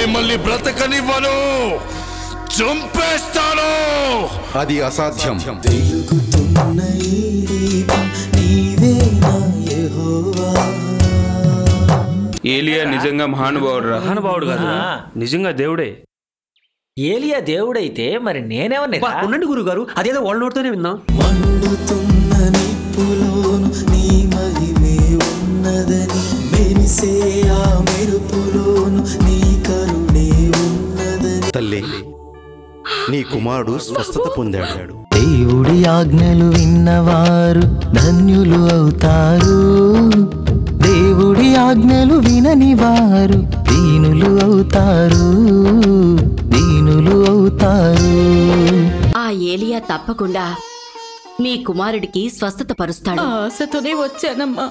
మిమ్మల్ని బ్రతకనివ్వను, చంపేస్తాను. అది అసాధ్యం. ఏలియా నిజంగా మహానుభావుడు కాదు, నిజంగా దేవుడే. ఏలియా దేవుడైతే మరి నేనేమన్నా? ఉండండి గురుగారు, అదేదో వాళ్ళ నోటితోనే విన్నాం. మండుతున్న నిప్పులోను నీ మహిమే ఉన్నదని, మెరిసే ఆ మెరుపులోను నీ కరుణే ఉన్నదని. తల్లి, నీ కుమారుడు స్వస్థత పొందాడు. దేవుడి ఆజ్ఞలు విన్నవారు ధన్యులు అవుతారు, దేవుడి ఆజ్ఞలు వినని వారు దీనులు అవుతారు, దీనులు అవుతారు. ఆ ఏలియా తప్పకుండా మీ కుమారుడికి స్వస్థత పరుస్తాడు. ఆశతోనే వచ్చానమ్మా.